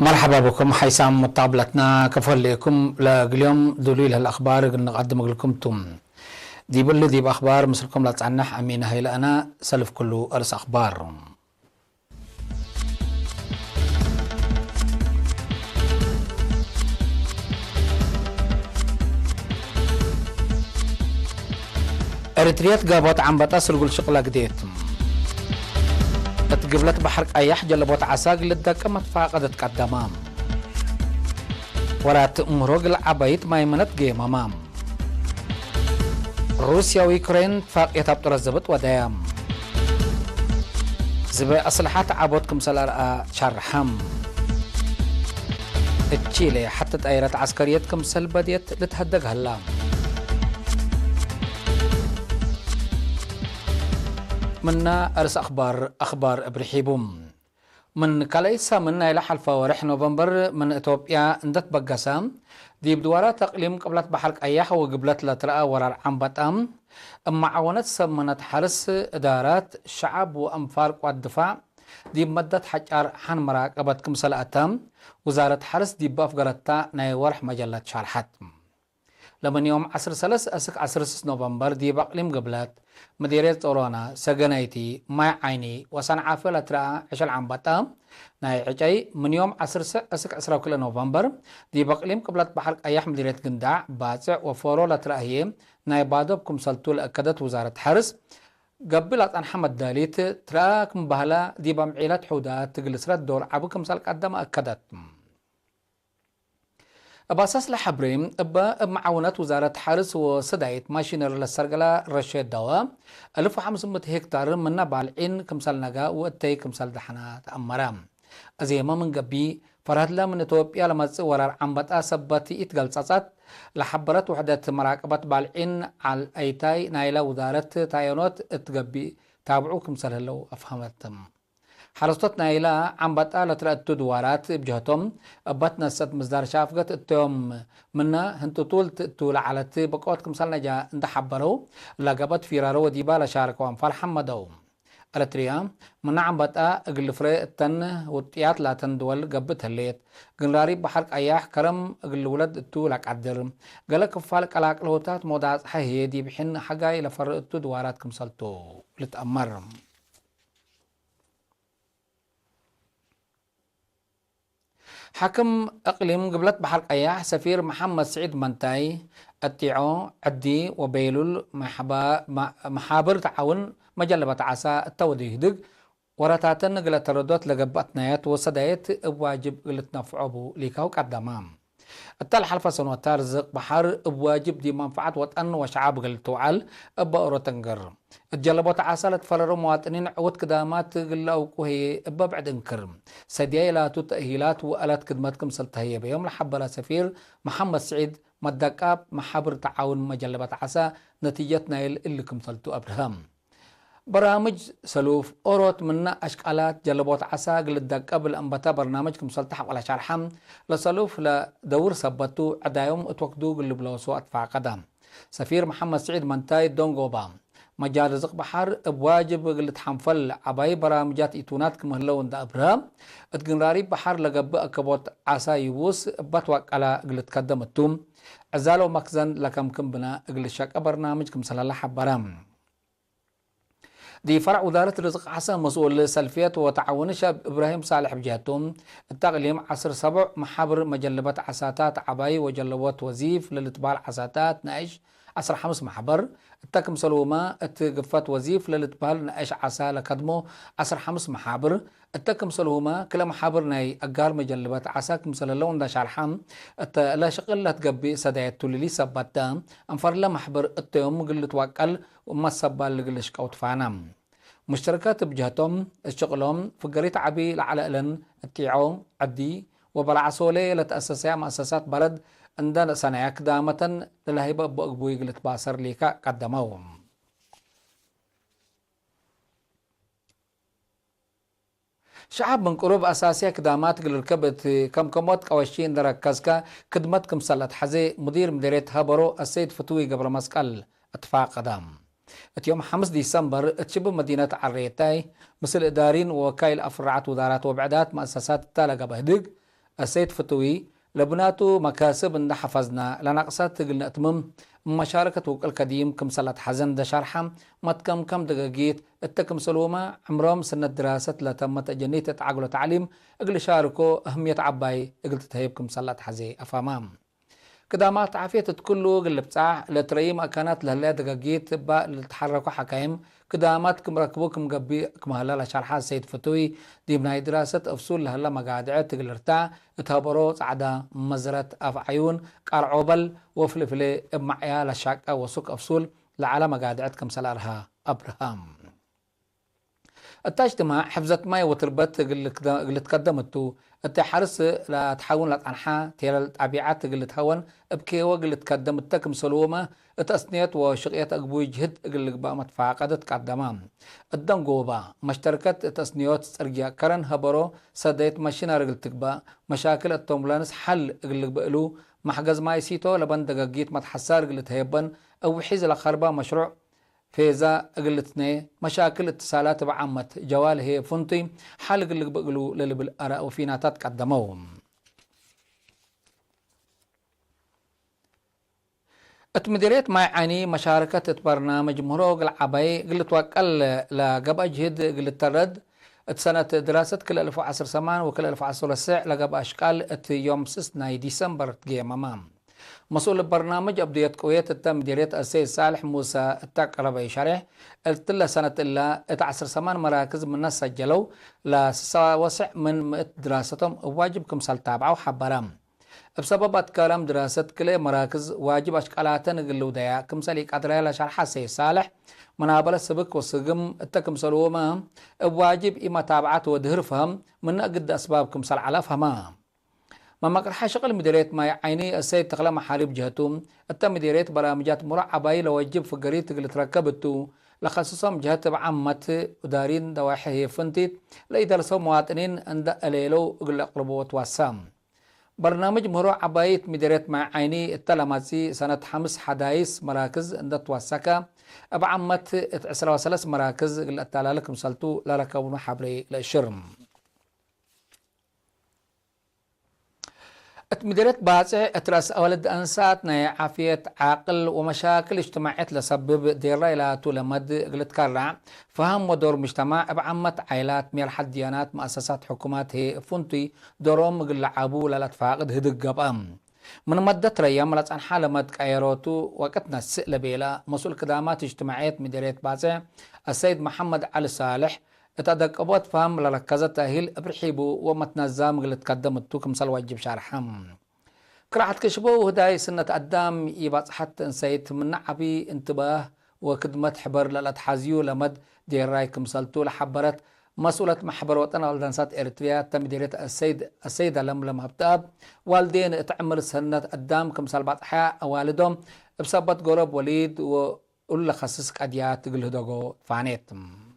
مرحبا بكم حيسام مطابلتنا كفل لكم اليوم دليل هالأخبار نقدم لكم دي دي بأخبار مثلكم لا تعنح أمين هاي أنا سلف كله أرس أخبار إريتريات قابوت عم بتأثر قول شغلة قديت قبلت بحر أيح جلبوت عساق للدكة متفاقدت قدامام ورات أمروق العبايت ما يمنت جيم أمام روسيا ويوكرين فاق يتابطر الزبط ودايم زبا أصلحات عبوتكم سلار شرحم تشيلي حتى تأيرت عسكريتكم سلبديت لتهدق هلام منا أرس أخبار برحيبهم من كاليسا منا إلى حلفة ورح نوفمبر من إثيوبيا اندت بقسام دي بدوارات تقليم قبلت بحرك أياح وقبلت لترأى ورار عنبتام أما عونت سمنت حرس إدارات شعب وأنفار قوات الدفاع دي بمدت حجار حان مراقبتكم سلأتام وزارة حرس دي بأفقرتا ناي ورح مجلة شارحات لمن يوم 10 نوفمبر دي بقليم قبلت مديرية أورونا سجنايتي ماي عيني وصنعا فيلا ترى عشان عم بطام ناي عجاي من يوم 10 نوفمبر دي بقليم قبلت بحرك أياح مديرية قنداع باسع وفورو لترأهي ناي بادوبكم سلطول أكدت وزارة حرس قبلت أن حمد داليت تراكم بهلا دي بمعيلات حودات تجلسرات دور عبوكم سالك قدام أكدت أباساس لحبريم معاونات وزارة حرس وصدايت ماشينر للسرقلة رشيد دوا 1500 هكتار من بالعين كمسال نجا واتي كمسال دحنا تأمرام أزيما من قبي فرهد لا من إثيوبيا لما ورار عمبتا سبتي إتقال صاصات لحبرت وحدة مراقبة بالعين على أيتاي نايلة وزارة تايونات اتقبي تابعو كمسال هلو أفهمتم حرستنا إلى عم بتقال ترى دوارات بجهتهم بطنا ست مصدر شافقت التوم منا هنتو طول على بقوتكم سالنا جا عند حبرو لقبت فيرارو ديبالا شاركوا انفال حمدو أرتريا منا عم بتقال اقل فري التن وطيات لا تندول قبت هليت قنراري بحرك اياح كرم اقل ولد التولك عدر قالك فالك علاق لهوتات موضات حهي دي بحن حقاي لفرق دواراتكم سالتو لتأمر حكم أقليم قبلت بحر أياح سفير محمد سعيد منتاي التيعو عدي وبيلول محابر تعاون مجلبة عسى التوديه دق وراتاتن قلت ردوت لقبات نايات وصدايت بواجب قلت نفعبو ليكاو قدامام التال حلفة سنوات رزق بحر بواجب دي منفعة وطن وشعب قلتو عال أبا تنقر الجلبات عسالة فرر مواطنين عود كدامات قلو كوهي أبا بعد انكرم سديايلات وتأهيلات وآلات كدماتكم سلطهية بيوم لحبلا سفير محمد سعيد مدقاب محابر تعاون مجلبات عسا نتيجتنا اللي كم سلطو أبرهام برامج سلوف أوروت منا أشكالات جلبوت عسا قل قبل أنبتا برنامجكم سلطح ولا شرحم لسلوف لدور سبتو عدايوم اتوقدو قل بلوسو أدفع قدام سفير محمد سعيد منتاي دونغوبا مجال رزق بحر بواجب قل تحنفل عباي برامجات إتوناتكم هلو دا أبرهام اتقنراري بحر لقب أكبوت عسا يوس باتوك على قل تقدمتوم عزالو مخزن لكم كم بنا قل شاك برنامجكم سلالح برام دي فرع وزارة الرزق حسن مسؤول سلفيات وتعاون شاب إبراهيم صالح بجهتهم التقليم 7 محابر مجلبات عساتات عباي وجلبات وزيف للاتباع عساتات نايش 5 محبر التكم سلوما اتقفات وزيف للاتباع نايش عسا لكدمو 5 محابر التكم سلوما كلا محابر ناي أقار مجلبات عساكم سلالون دا شارحام لا شغل لا تقبي سدايت تولي سباتا انفر لا محبر التيوم قلت واقل وما السبال لقلش كوت فانام مشتركات بجهتهم الشغلهم فقريت عبي لعلقلن التيعو عدي وبالعسولي لتأسسيها مؤسسات بلد عندنا سنة دامة للهيبة بأقبوي قلت باصر ليكا قدموهم شعب من قروب أساسية كدامات قل الكبت كم كموت قواشين دركزكا كدمتكم سلت حزي مدير مديرية هابرو السيد فتوي قبل مسكال اتفاق قدام يوم 5 ديسمبر تشبه مدينة عريتاي مثل إدارين وكايل أفرعات وزارات وبعدات مؤسسات التالقة بهدق السيد فتوي لبناتو مكاسب ان حفظنا لنقصات قلنا اتمم مشاركة وكل قديم كم صلت حزن دا شرحة متكم كم دقاقيت التكم سلومة عمرهم سنة دراسة لتمت جنيت تعقل تعليم اقل شاركو أهمية عباي اقل تتهيبكم صلت حزي أفامام كدامات عافية كله قلب بتاع لتريم أكانات لهلا دقاقيت با لتحركوا حكايم كدامات كم ركبوكم قبي كم هلا شرحة السيد فتوي دي بناي دراسة أفصول لهلا مقادعات تقل ارتاع اتهبرو عدا مزرت أف عيون قار عوبل وفلفلي معيا لشاكا وسوق أفصول لعلى مقادعات كم سلالها أبراهام التجتمع حفظت ماي وتربت قلت قدمتو التحرس لا تحاول لا تنحى تيال الطبيعات قلت هون ابكي وقلت قدمت تكم سلومة تصنيت وشقيت اقبوي جهد قلت بقى متفاقدت قدمام الدنقوبة مشتركت تصنيات سرجيا كرن هبرو سديت ماشينا رجل تقبا مشاكل التوملانس حل قلت بقلو محجز ماي سيتو لبن دقاقيت متحسار قلت هيبن او حيز الخربة مشروع فيزا قلتني مشاكل اتصالات بعمت جوال هي فنتي حال قلق بقلو للي بالأراء وفينا تتقدموهم اتمديريت ما يعني مشاركة برنامج مروق العباي قلت وقال لقب أجهد قلت ترد سنة دراسة كل 1010 سمان وكل 1010 ساعة لقب أشكال يوم 6 ديسمبر تقيم أمام مسؤول البرنامج أبديت كويت التم ديريت السيد صالح موسى التقرب شرح قلت له سنة إلا 10 سمان مراكز من الناس سجلوا وسع من دراستهم واجبكم سال تابعوا حبرام بسبب كلام دراسة كل مراكز واجب أشكالاتن قلوا ديا كم ساليك أدري لشرح السيد صالح منابل السبك والسقم التكم سلوما واجب إما تابعات ودهر فهم من أقد أسبابكم سال على فهمها ما مقرحة شغل مديريت ما عيني السيد تغلى محارب جهتهم التم مديريت برامجات مرعبة لوجب فقريت اللي تركبتو لخصوصهم جهة بعمت ودارين دواحي هي فنتيت لإدارة مواطنين عند أليلو قل أقربوت واسام برنامج مرعبة مديريت مع عيني التلماسي سنة 5 حدايس مراكز عند توسكا بعمت 13 مراكز قل أتالالكم سلتو لركبوا حبري للشرم اتمدرت باسع اتراس اولد انسات ناي عافية عاقل ومشاكل اجتماعية لسبب دير رايلات ولمد قلت كرع فهم ودور مجتمع بعمت عائلات مير حد ديانات مؤسسات حكومات هي فنتي دورهم قل عابو لا تفاقد هدق قبام من مدة ريام ملت عن حالة مد كايروتو وقتنا السئلة بيلا مسؤول كدامات اجتماعية مديريت باسع السيد محمد علي صالح اتدقبوت فهم لركزت تأهيل برحيبو ومتنظام قلت قدمتو كمسال واجب شارحهم كراحت كشبو هداي سنة قدام يباص حتى انسيت من عبي انتباه وكدمت حبر للاتحازيو لمد دير راي كمسالتو لحبرت مسؤولة محبر وطن والدنسات اريتريا تم ديريت السيدة لملم هبتاب والدين اتعمل سنة قدام كمسال باطحيا والدهم بسبت قرب وليد وقل خصصك اديات قل هدوغو فانيتم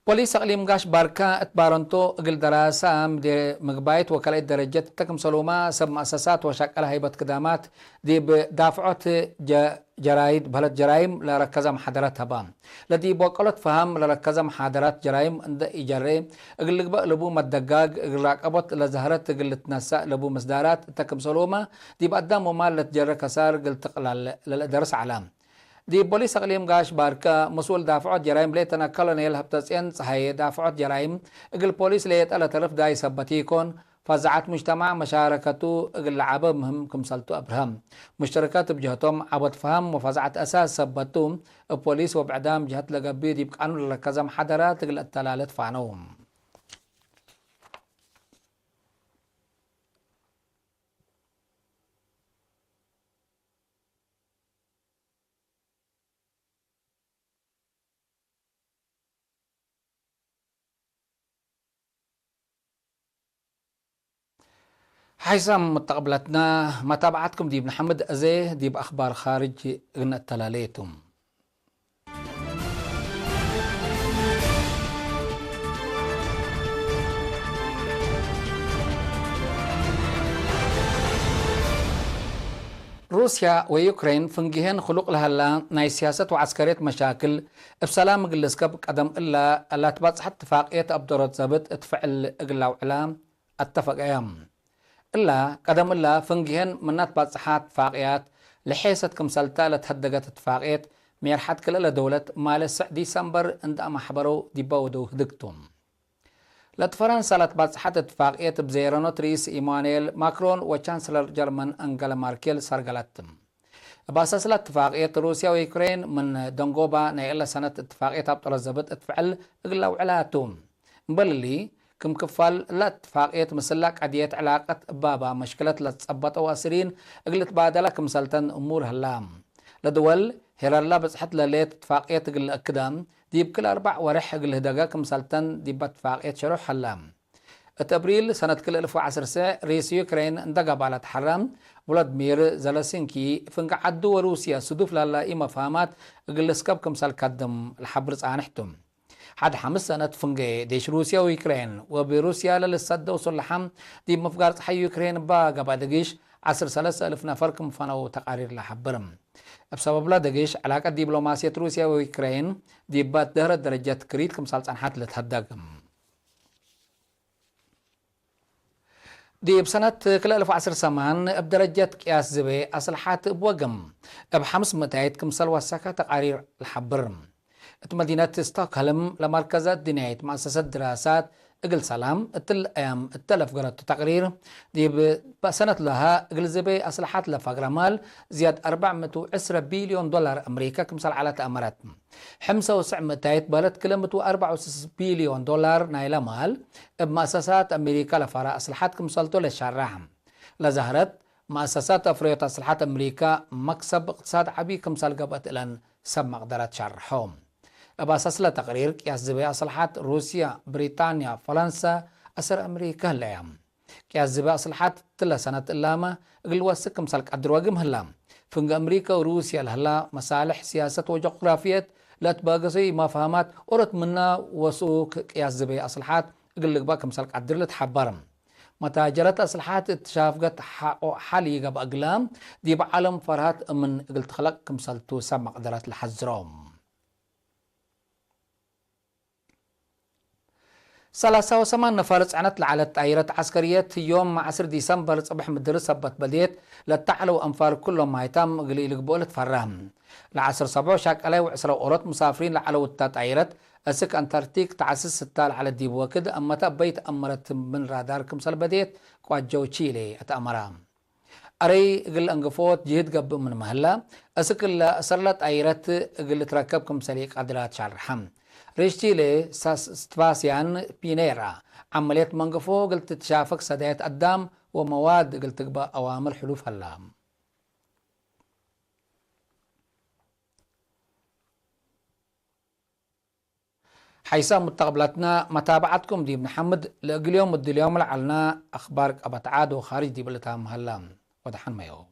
بوليس اقليم قاش باركا اتبارنتو اقل دراسة مقبايت وكالة درجات تكم سلوما سب مؤسسات وشكل هيبت كدامات دي بدافعات جرايد بلد جرايم لركزة محاضرات هبام لدي بوقلت فهم لركزة محاضرات جرايم عند إجاري اقل لقبق لبو مدقاق اقل راقبت لزهرات اقل تنساء لبو مسدارات تكم سلوما دي بقدام ومال لتجرى كسار اقل تقلال للدرس علام دي بوليس اقليم قاش باركا مسؤول دافعات جرائم ليتنا كولونيل هبتسين صحيح دافعات جرائم اقل بوليس ليت ألا تلف داي سبتيكون فزعت مجتمع مشاركته اقل لعبة مهم كمسلتو أبرهم مشتركات بجهتهم عبد فهم وفزعت أساس سبتهم بوليس وبعدام جهت لقبي دي بقانون لكذا محاضرات اقل التلالت فعنوهم حيثم متقبلتنا متابعتكم دي محمد أزيه دي بأخبار خارج غنى التلاليتم روسيا ويوكرين فنجهن خلق لها ناي سياسة وعسكرية مشاكل بسلام قلسكب قدم إلا تبصح اتفاقية أبدرت زبط اتفعل إقلا وعلام اتفق أيام إلا قدم إلا فنجهن منات بصحات اتفاقيات لحيثة كمسالتا لتهدقت اتفاقية ميرحات كل دولة مال ديسمبر عند محبرو ديباودو هدقتم لتفرنسا لتبصحت اتفاقية بزيرانوت رئيس إيمانويل ماكرون وشانسلر جرمن أنجلا ماركيل سرقلتم بأساس الاتفاقية روسيا ويوكرين من دنغوبا نيلا سنة اتفاقية أبطال الزبط اتفعل إغلا وعلاتهم بللي كم كفال الاتفاقية مسلاك عدية علاقة بابا مشكلة لتصبط واسرين إغلت بادلا كمسلتن أمور هلام لدول هيرالا بصحت لليت اتفاقية إغل أكدام ديب كل 4 ورح إغل هدقا كمسلتن ديب اتفاقية شروح هلام اتابريل سنة كل 1010 رئيس يوكرين اندقى بالة حرام فلاديمير زلاسينكي فنقع عدو وروسيا صدوف لالا إما فهمات إغل سكب كمسال كدم الحبرز آنحتم حد 5 سنة فنقى ديش روسيا ويوكرين وبروسيا للصد وصلحام دي مفقارة حي يوكرين باقا بعدقيش 10,000 نفر كم فانو تقارير لحبرم بسبب لا دقيش علاقة دبلوماسية روسيا ويوكرين دي بات دهر درجات كريت كمسال صنحات لتهدقم دي بسنة كل 1010 بدرجة قياس زبي أصلحات بوقم بحمس متايت كمسال وساكا تقارير الحبرم مدينة ستوكهولم لمركزات دينيت مؤسسة دراسات اقل سلام التلف قرأت تقرير دي بسنة لها اقل زبي أصلحات لفقرمال زياد 410 بليون دولار أمريكا كمسال على تأمرات حمسة وسع متايت بلد كلمة 64 بليون دولار نايلة مال بمؤسسات أمريكا لفرا أصلحات كمسالتو للشراحم لزهرت مؤسسات أفريقيا أصلحات أمريكا مكسب اقتصاد عبي كمسال قبت إلان سب مقدرات شرحهم بأساس تقرير قياس زبي أصلحات روسيا بريطانيا فرنسا أسر أمريكا هلايام قياس زبي أصلحات تلا سنة إلاما قلوا سكم سالك أدرواقم هلام فنق أمريكا وروسيا الهلا مصالح سياسة وجغرافية لا تباقصي ما فهمات أورت منا وسوق قياس زبي أصلحات قلق باكم سالك أدر لتحبرم متاجرة أصلحات اتشافقت حالي قب أقلام دي بعالم فرهات من قلت خلق كم سالتو سمع قدرات الحزروم 38 نفر صعنت لعلت طائرة عسكرية يوم 10 ديسمبر صبح مدرس سبت بديت لتعلو أنفار كلهم مايتام قليل قبولة فرام العصر 7 شاك علي وعسروا أورات مسافرين لعلو التطائرة أسك أنتاركتيك تعسس ستال على الديب وكد أما تبيت أمرت من رادار كمسال بديت قوات جو تشيلي أتأمرام أري قل أنقفوت جهد قب من مهلا أسك أسرلت طائرة قل تركب كمساليك قدرات شارحم ريشتيلي ستفاسيان بينيرا عملية منقفو قلت تشافك سداية قدام ومواد قلت تقبى أوامر حلوف هلام حيث متقبلتنا متابعتكم دي محمد اليوم اليوم لعلنا أخبار أبتعاد وخارج دي بلتها مهلام ودحن ما يوم